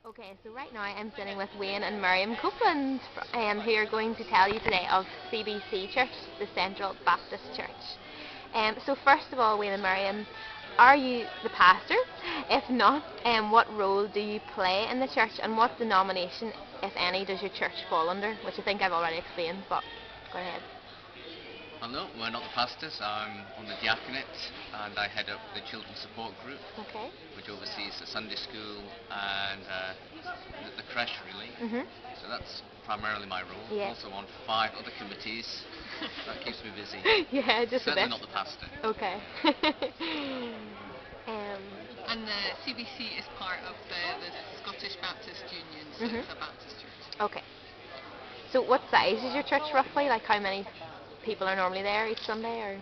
Okay, so right now I'm sitting with Wayne and Miriam Copeland, who are going to tell you today of CBC Church, the Central Baptist Church. So first of all, Wayne and Miriam, are you the pastor? If not, what role do you play in the church, and what denomination, if any, does your church fall under? Which I think I've already explained, but go ahead. Well, no, we're not the pastors. I'm on the diaconate and I head up the children's support group, Okay. which oversees the Sunday school and the creche, really. So that's primarily my role. Yeah. Also on 5 other committees. That keeps me busy. Yeah, just Certainly a bit. not the pastor. Okay. And the CBC is part of the Scottish Baptist Union, so it's a Baptist church. Okay. So what size is your church roughly? Like how many people are normally there each Sunday, or?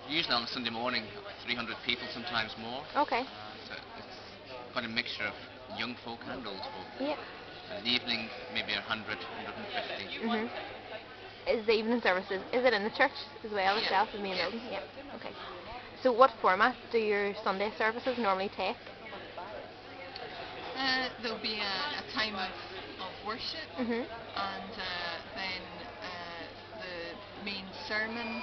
Usually on a Sunday morning, 300 people, sometimes more. Okay. So it's quite a mixture of young folk and old folk. Yeah. In the evening, maybe 100, 150. Is the evening services, is it in the church as well itself, the main building? Yeah. Okay. So what format do your Sunday services normally take? There'll be a time of worship, and then the main sermon,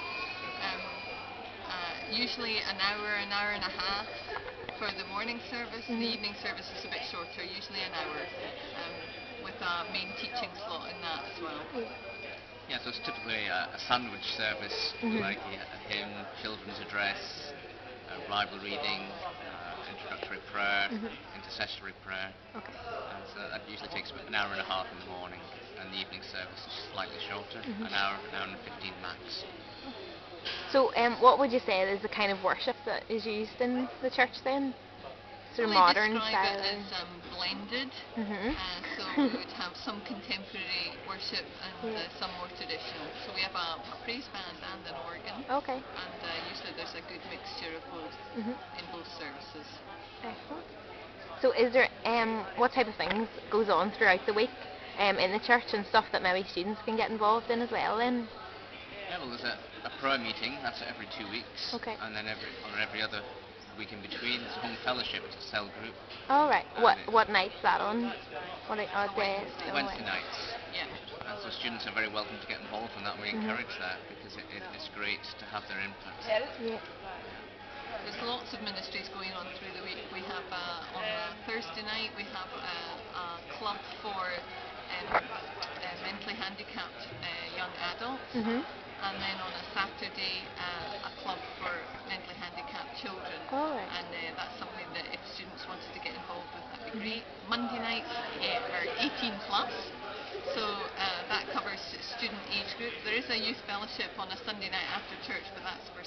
usually an hour and a half for the morning service. The evening service is a bit shorter, usually an hour, with a main teaching slot in that as well. Yeah, so it's typically a sandwich service, like a hymn, children's address, Bible reading, introductory prayer, intercessory prayer. Okay. And so that usually takes about an hour and a half in the morning, and the evening service is slightly shorter, an hour and 15 max. So what would you say is the kind of worship that is used in the church then? Sort of Well, modern describe style? it as blended, so we would have some contemporary worship and some more traditional. So we have a praise band and an organ. Okay. And usually there's a good mixture of both in both services. Excellent. So is there, what type of things goes on throughout the week in the church, and stuff that maybe students can get involved in as well then? Yeah, well, there's a prayer meeting, that's every 2 weeks. Okay. And then every other week in between, there's a home fellowship, it's a cell group. All right. What night's that on? What day? Wednesday nights. Yeah. And so students are very welcome to get involved in that, and we encourage that because it's great to have their input. Yeah. There's lots of ministries going on through the week. We have on Thursday night we have a club for mentally handicapped young adults, and then on a Saturday a club for mentally handicapped children. All right. And that's something that if students wanted to get involved with, that'd be great. Monday nights are 18 plus, so that covers student age group. There is a youth fellowship on a Sunday night after church, but that's for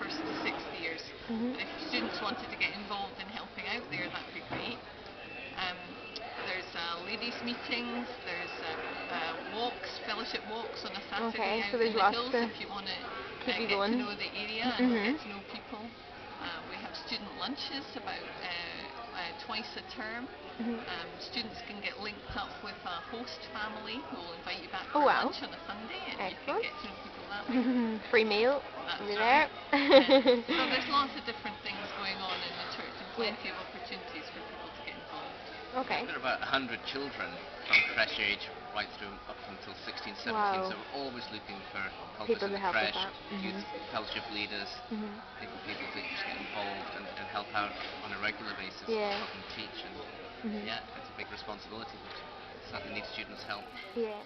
first to 6th years. But if students wanted to get involved in helping out there, that'd be great. There's ladies' meetings, there's walks, fellowship walks on a Saturday out in the hills if you want to get to know the area and get to know people. We have student lunches about twice a term. Students can get linked up with a host family who will invite you back for lunch on a Sunday, and you can get to know people that way. Free meal. That's right. there. So there's lots of different things going on in the church, and plenty of opportunities for people to get involved. Okay. There are about 100 children from creche age right through up until 16, 17, so we're always looking for helpers in the creche, youth fellowship leaders, people to just get involved and help out on a regular basis, help them teach, and yeah, it's a big responsibility, but certainly need students' help. Yeah.